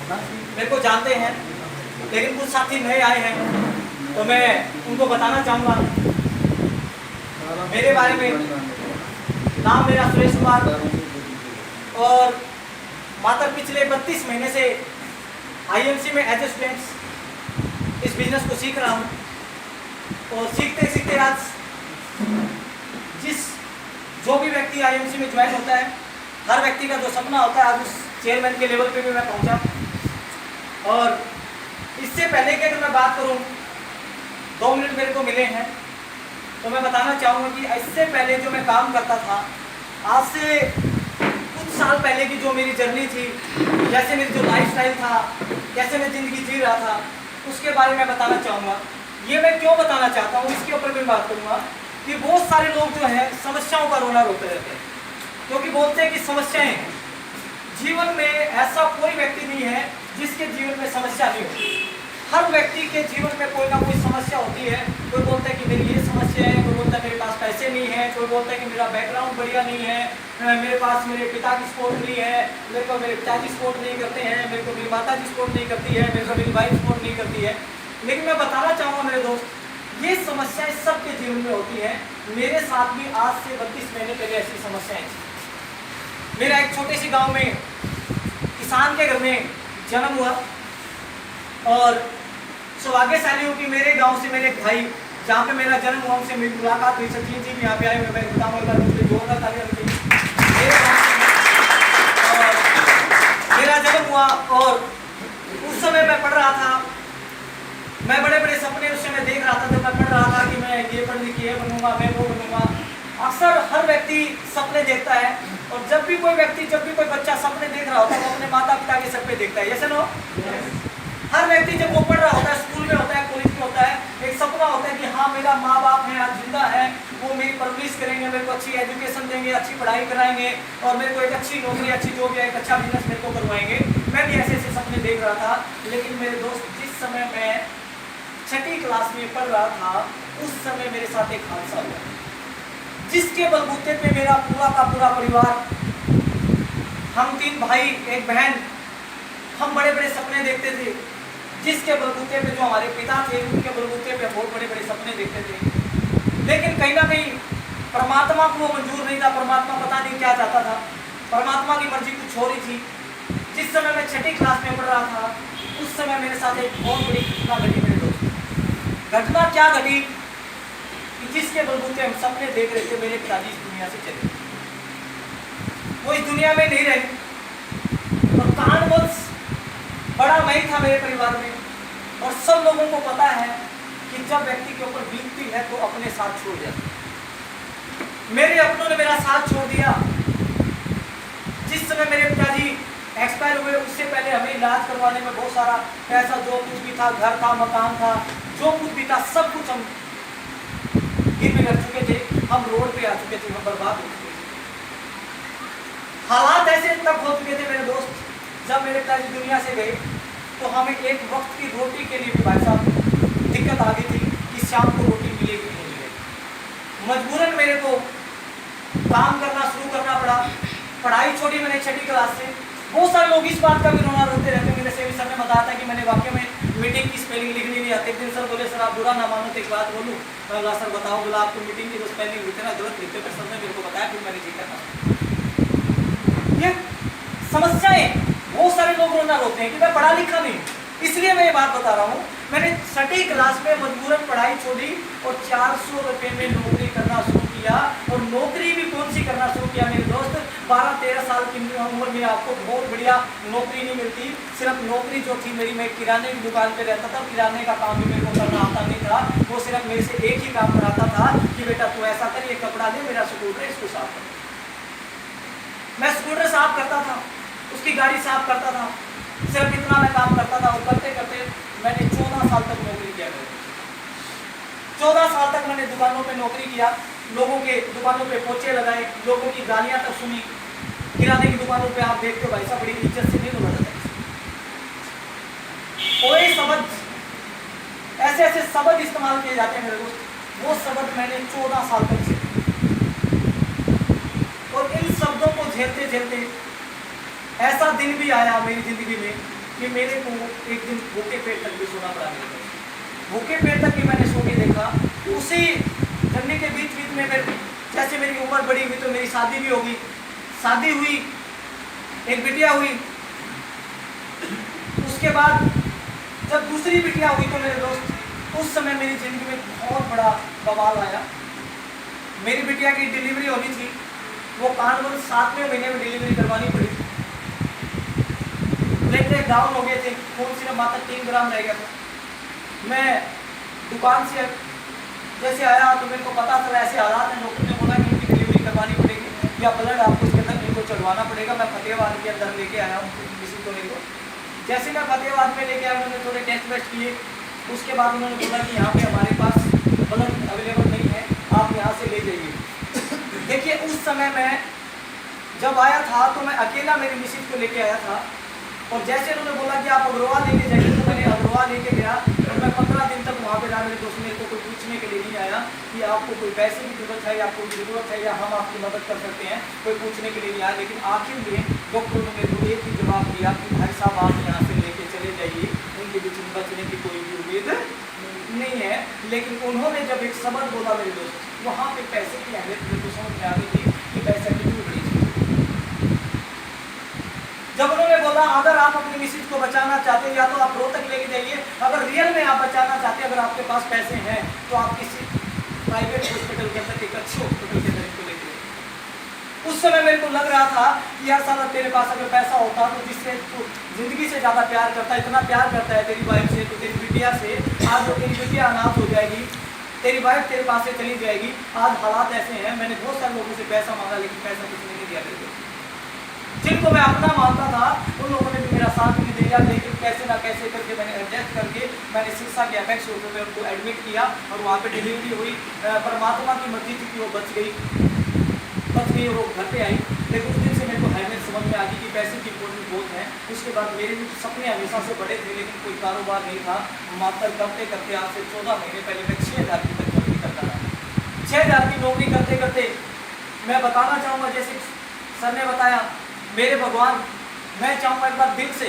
मेरे को जानते हैं, लेकिन कुछ साथी नए आए हैं तो मैं उनको बताना चाहूँगा मेरे बारे में। नाम मेरा सुरेश कुमार और मात्र पिछले 32 महीने से आईएमसी में एज ए स्टूडेंट्स इस बिजनेस को सीख रहा हूँ। और सीखते सीखते आज जो भी व्यक्ति आईएमसी में ज्वाइन होता है, हर व्यक्ति का जो सपना होता है, आज उस चेयरमैन के लेवल पे भी मैं पहुंचा। और इससे पहले की अगर मैं बात करूं, 2 मिनट मेरे को मिले हैं तो मैं बताना चाहूँगा कि इससे पहले जो मैं काम करता था, आज से कुछ साल पहले की जो मेरी जर्नी थी, जैसे मेरी जो लाइफस्टाइल था, कैसे मैं ज़िंदगी जी रहा था, उसके बारे में बताना चाहूँगा। ये मैं क्यों बताना चाहता हूँ, इसके ऊपर भी बात करूँगा कि बहुत सारे लोग जो है समस्याओं का रोना रोते रहते हैं, क्योंकि बोलते हैं कि समस्याएं हैं। जीवन में ऐसा कोई व्यक्ति नहीं है जिसके जीवन में समस्या नहीं होती। हर व्यक्ति के जीवन में कोई ना कोई समस्या होती है। कोई बोलता है कि मेरी ये समस्या है, कोई बोलता है मेरे पास पैसे नहीं है, कोई बोलता है कि मेरा बैकग्राउंड बढ़िया नहीं है, मेरे पास मेरे पिता की सपोर्ट नहीं है, मेरे को मेरे पिताजी सपोर्ट नहीं करते हैं, मेरे को मेरी माता जी सपोर्ट नहीं करती है, मेरे को मेरी वाइफ सपोर्ट नहीं करती है। लेकिन मैं बताना चाहूँगा मेरे दोस्त, ये समस्याएं सबके जीवन में होती हैं। मेरे साथ भी आज से 32 महीने पहले ऐसी समस्याएं थी। मेरा एक छोटे से गांव में किसान के घर में जन्म हुआ और सौभाग्यशाली हूँ कि मेरे गांव से मेरे भाई, जहाँ पे मेरा जन्म हुआ, उनसे मेरी मुलाकात हुई। सचिन जी भी यहाँ पे आए हुए, मैं बताऊँगा जोरदार तालियां बजाइए। मेरा जन्म हुआ और उस समय मैं पढ़ रहा था। मैं बड़े बड़े सपने उस समय देख रहा था जब मैं पढ़ रहा था कि मैं ये पढ़ लिख के बनूंगा, मैं वो बनूंगा। अक्सर हर व्यक्ति सपने देखता है, और जब भी कोई बच्चा सपने देख रहा होता है, वो अपने माता पिता के सपने देखता है। Yes no? हर व्यक्ति जब वो पढ़ रहा होता है, स्कूल में होता है, कॉलेज में होता है, एक सपना होता है कि हाँ मेरा माँ बाप है, आज जिंदा है, वो मेरी परवरिश करेंगे, मेरे को अच्छी एजुकेशन देंगे, अच्छी पढ़ाई कराएंगे और मेरे को एक अच्छी नौकरी, अच्छी जॉब या एक अच्छा बिजनेस मेरे को करवाएंगे। मैं भी ऐसे ऐसे सपने देख रहा था। लेकिन मेरे दोस्त, जिस समय मैं 6ठी क्लास में पढ़ रहा था, उस समय मेरे साथ एक हादसा हुआ, जिसके बलबूते पे मेरा पूरा का पूरा परिवार, हम 3 भाई एक बहन, हम बड़े बड़े सपने देखते थे। जिसके बलबूते पे जो हमारे पिता थे, उनके बलबूते पे बहुत बड़े बड़े सपने देखते थे। लेकिन कहीं ना कहीं परमात्मा को वो मंजूर नहीं था। परमात्मा पता नहीं क्या चाहता था, परमात्मा की मर्जी कुछ हो रही थी। जिस समय मैं 6ठी क्लास में पढ़ रहा था, उस समय मेरे साथ एक बहुत बड़ी घटना घटी मेरे दोस्त। घटना क्या घटी कि जिसके बलबूते हम सपने देख रहे थे, मेरे पिताजी इस दुनिया से चले गए। वो इस दुनिया में नहीं रहे और कारणवश बड़ा मैं ही था मेरे परिवार में। और सब लोगों को पता है कि जब व्यक्ति के ऊपर बीतती है तो अपने साथ छोड़ जाता है। मेरे अपनों ने मेरा साथ छोड़ दिया। जिस समय मेरे पिताजी एक्सपायर हुए, उससे पहले हमें इलाज करवाने में बहुत सारा पैसा, जो कुछ भी था, घर था, मकान था, जो कुछ भी था, सब कुछ हम गिरवी कर चुके थे। हम रोड पे आ चुके थे, हम बर्बाद हो चुके थे। हालात ऐसे तब हो चुके थे मेरे दोस्त, जब मेरे पिताजी दुनिया से गए तो हमें एक वक्त की रोटी के लिए भी भाई साहब दिक्कत आ गई थी कि शाम को रोटी मिलेगी नहीं मिलेगी। मजबूरन मेरे को काम करना शुरू करना पड़ा। पढ़ाई छोड़ी मैंने 6ठी क्लास से। बहुत सारे लोग इस बात का भी रोना रोते रहते हैं। मेरे से सर ने बताया था कि मैंने वाकई में मीटिंग की स्पेलिंग लिखनी नहीं आती। एक दिन सर बोले, सर आप बुरा ना मानो तो एक बात बोलूँ। मैं बोला, सर बताओ। बोला, आपको मीटिंग की जो स्पेलिंग लिखते ना गलत लिखते। फिर सर ने मेरे को बताया, फिर मैंने लिखा था। ये समस्याएं बहुत सारे लोग रोना रोते हैं कि मैं पढ़ा लिखा नहीं। इसलिए मैं ये बात बता रहा हूँ, मैंने 6ठी क्लास में मजबूरन पढ़ाई छोड़ी और 400 रुपये में नौकरी करना शुरू किया। और नौकरी भी कौन सी करना शुरू किया मेरे दोस्त, 12-13 साल की उम्र में आपको बहुत बढ़िया नौकरी नहीं मिलती। सिर्फ नौकरी जो थी मेरी, मैं किराने की दुकान पे रहता था। किराने का काम भी मेरे को करना आता नहीं था। वो सिर्फ मेरे से एक ही काम कराता था कि बेटा तू ऐसा कर, ये कपड़ा ले, मेरा स्कूटर इसको साफ कर। मैं स्कूटर साफ करता था, उसकी गाड़ी साफ करता था। सिर्फ इतना मैं काम करता था। और करते करते मैंने 14 साल तक नौकरी किया। 14 साल तक मैंने दुकानों पे नौकरी किया, लोगों के दुकानों पे पोछे लगाए, लोगों की गालियां तक सुनी। किराने की दुकानों पे आप देखते हो भाई साहब, बड़ी इज्जत से नहीं बोला जाता। कोई शब्द ऐसे ऐसे शब्द इस्तेमाल किए जाते हैं मेरे दोस्त, वो शब्द मैंने 14 साल तक सीखे। और इन शब्दों को झेलते झेलते ऐसा दिन भी आया मेरी जिंदगी में कि मेरे को एक दिन भूखे पेट तक भी सोना पड़ा। मेरे को भूखे पेट तक भी मैंने सो के देखा। उसी ठंडी के बीच बीच में जैसे मेरी उम्र बड़ी हुई तो मेरी शादी भी होगी, शादी हुई, एक बिटिया हुई। उसके बाद जब दूसरी बिटिया हुई तो मेरे दोस्त, उस समय मेरी जिंदगी में बहुत बड़ा बवाल आया। मेरी बिटिया की डिलीवरी होनी थी, वो कानपुर 7वें महीने में डिलीवरी करवानी पड़ी। प्लेटलेट डाउन हो गए थे, खून सिर्फ मात्र 3 ग्राम रह गया था। मैं दुकान से जैसे आया तो मेरे को पता चला ऐसे हालात हैं, डॉक्टर ने बोला कि इनकी डिलीवरी करवानी पड़ेगी या ब्लड आपको इसके अंदर इनको चढ़वाना पड़ेगा। मैं फतेहाबाद के अंदर लेके आया हूँ किसी को लेकर। जैसे मैं फतेहाबाद में लेके आया, उन्होंने थोड़े टेस्ट वेस्ट किए। उसके बाद उन्होंने बोला कि यहाँ पे हमारे पास ब्लड अवेलेबल नहीं है, आप यहाँ से ले जाइए। देखिए उस समय मैं जब आया था तो मैं अकेला मेरी मिसेज को लेके आया था, और जैसे उन्होंने बोला कि आप अग्रवाल लेके जाइए तो मैंने अग्रवाल लेके गया। और मैं 15 दिन तक वहाँ पे रहा। मेरे दोस्त मेरे को कोई पूछने के लिए नहीं आया कि आपको कोई पैसे की जरूरत है या आपको जरूरत है या हम आपकी मदद कर सकते हैं, कोई पूछने के लिए नहीं आया। लेकिन आखिर में डॉक्टर ने मेरे को एक ही जवाब दिया कि भाई साहब आप यहाँ से लेके चले जाइए, उनके बीच में बचने की कोई भी उम्मीद नहीं है। लेकिन उन्होंने जब एक शब्द बोला मेरे दोस्त, वहाँ पे पैसे की अहमियत मेरे को समझ में आ गई थी कि पैसा कितनी बड़ी चीज। जब उन्होंने बोला अगर आप अपनी मिसेज को बचाना चाहते हैं या तो आप रोहतक लेके जाइए, अगर रियल में आप बचाना चाहते हैं, अगर आपके पास पैसे हैं तो आप किसी प्राइवेट हॉस्पिटल के अंदर, एक अच्छे हॉस्पिटल के अंदर इनको लेके जाइए। उस समय मेरे को लग रहा था कि यार साला तेरे पास अगर पैसा होता तो जिससे तू जिंदगी से ज़्यादा प्यार करता है, इतना प्यार करता है तेरी वाइफ से, तो तेरी बिटिया से, आज तो तेरी बिटिया अनाथ हो जाएगी, तेरी वाइफ तेरे पास से चली जाएगी। आज हालात ऐसे हैं, मैंने बहुत सारे लोगों से पैसा मांगा लेकिन पैसा किसी ने नहीं दिया मेरे को। जिनको मैं अपना मानता था उन लोगों ने भी मेरा साथ नहीं दिया, लेकिन कैसे ना कैसे करके मैंने एडजस्ट करके मैंने सिरसा के एपेक्स हॉस्पिटल में उनको एडमिट किया और वहाँ पे डिलीवरी हुई। परमात्मा की मर्जी थी कि वो बच गई और वो घर पे आई। लेकिन उस दिन से मेरे को अहमियत समझ में आ गई कि पैसे की इम्पोर्टेंस बहुत है। उसके बाद मेरे भी सपने हमेशा से बड़े थे लेकिन कोई कारोबार नहीं था। मात्र करते करते आज से 14 महीने पहले मैं 6,000 की तक नौकरी करता था। 6,000 की नौकरी करते करते मैं बताना चाहूँगा, जैसे सर ने बताया, मेरे भगवान, मैं चाहूँगा एक बार दिल से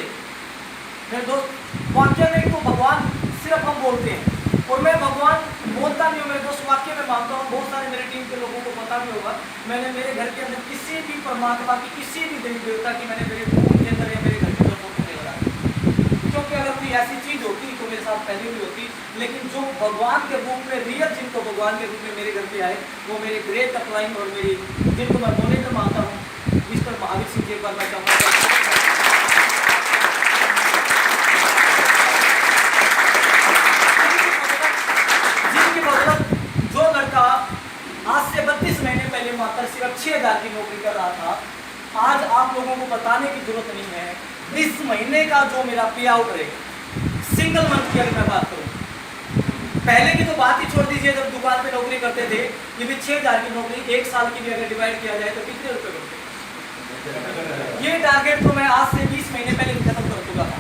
मेरे दोस्त, वाक्य में तो भगवान सिर्फ हम बोलते हैं और मैं भगवान बोलता नहीं हूँ मेरे दोस्त, वाक्य में मानता हूँ। बहुत सारे मेरे टीम के लोगों को पता भी होगा, मैंने मेरे घर के अंदर किसी भी परमात्मा की, किसी भी देवी देवता की मैंने मेरे रूम के अंदर या मेरे घर के अंदर फोटो नहीं लगाई, क्योंकि अगर कोई ऐसी चीज़ होती तो मेरे साथ पहले भी होती। लेकिन जो भगवान के रूप में रियल, जिनको भगवान के रूप में मेरे घर पे आए, वो मेरे ग्रेट अपलाइन और मेरी जिनको मैं मोनिटर मानता हूँ, मिस्टर महावीर सिंह जी। एक बार मैं चाहूँगा जिनकी बदौलत जो लड़का आज से 32 महीने पहले मात्र सिर्फ 6,000 की नौकरी कर रहा था, आज आप लोगों को बताने की जरूरत नहीं है इस महीने का जो मेरा पे आउट रहेगा सिंगल मंथ की। अगर मैं बात करूँ, पहले की तो बात ही छोड़ दीजिए, जब दुकान पे नौकरी करते थे, ये भी 6,000 की नौकरी 1 साल की भी अगर डिवाइड किया जाए तो कितने रुपए बनते? ये टारगेट तो मैं आज से 20 महीने पहले खत्म कर चुका था।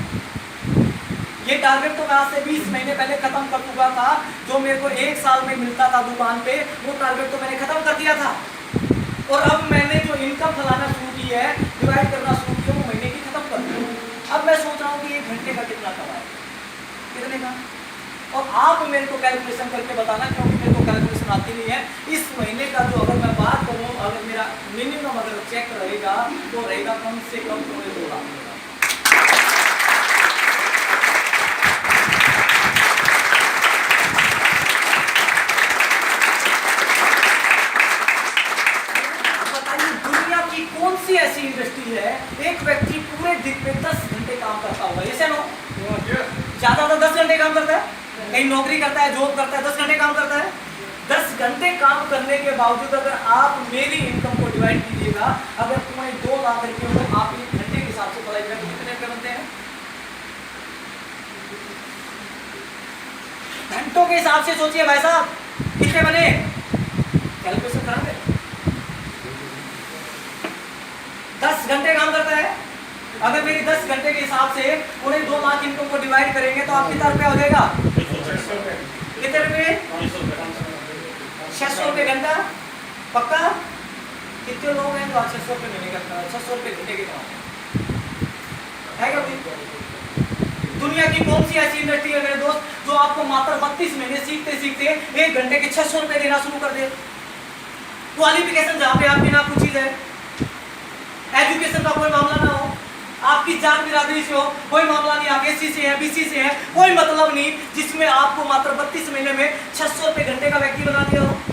ये टारगेट तो मैं आज से 20 महीने पहले खत्म कर चुका था। जो मेरे को 1 साल में मिलता था दुकान पे, वो टारगेट तो मैंने खत्म कर दिया था। और अब मैंने जो इनकम फैलाना शुरू की है, डिवाइड करना शुरू किया, वो महीने की खत्म कर दी। अब मैं सोच रहा हूँ कि 1 घंटे का कितना कमाए, कितने का, और आप मेरे को कैलकुलेशन करके बताना, क्योंकि मेरे को कैलकुलेशन आती नहीं है। इस महीने का जो अगर मैं बात करूँ, अगर मेरा मिनिमम अगर चेक रहेगा तो रहेगा कम से कम 2 लाख। बताइए दुनिया की कौन सी ऐसी इंडस्ट्री है एक व्यक्ति पूरे दिन में 10 घंटे काम करता होगा? ये से नो ज्यादा तो 10 घंटे काम करता है, कहीं नौकरी करता है, जॉब करता है, 10 घंटे काम करता है। 10 घंटे काम करने के बावजूद अगर आप मेरी इनकम को डिवाइड कीजिएगा, अगर तुम्हारे 2 लाख रुपये हो, आप 1 घंटे के हिसाब से पढ़ाई करें तो कितने रुपये बनते हैं? घंटों के हिसाब से सोचिए भाई साहब, कितने बने? कैलकुलेशन करा दे। 10 घंटे काम करता है, अगर मेरी 10 घंटे के हिसाब से उन्हें 2 लाख इनकम को डिवाइड करेंगे तो आप कितना रुपया हो जाएगा? कितने रुपये? 600 रुपये घंटा। पक्का? कितने लोग हैं जो 600 रुपये महीने का, 600 रुपये घंटे के कमाते हैं? है क्या? की कौन सी ऐसी इंडस्ट्री है मेरे दोस्त जो आपको मात्र 32 महीने सीखते सीखते 1 घंटे के 600 रुपए देना शुरू कर दे? क्वालिफिकेशन जहां पे आपकी ना पूछी जाए, एजुकेशन का कोई मामला ना हो, आपकी जात बिरादरी से हो कोई मामला नहीं, आप एससी से है, बीसी से है, कोई मतलब नहीं, जिसमें आपको मात्र 32 महीने में 600 रुपए घंटे का व्यक्ति बना दिया हो।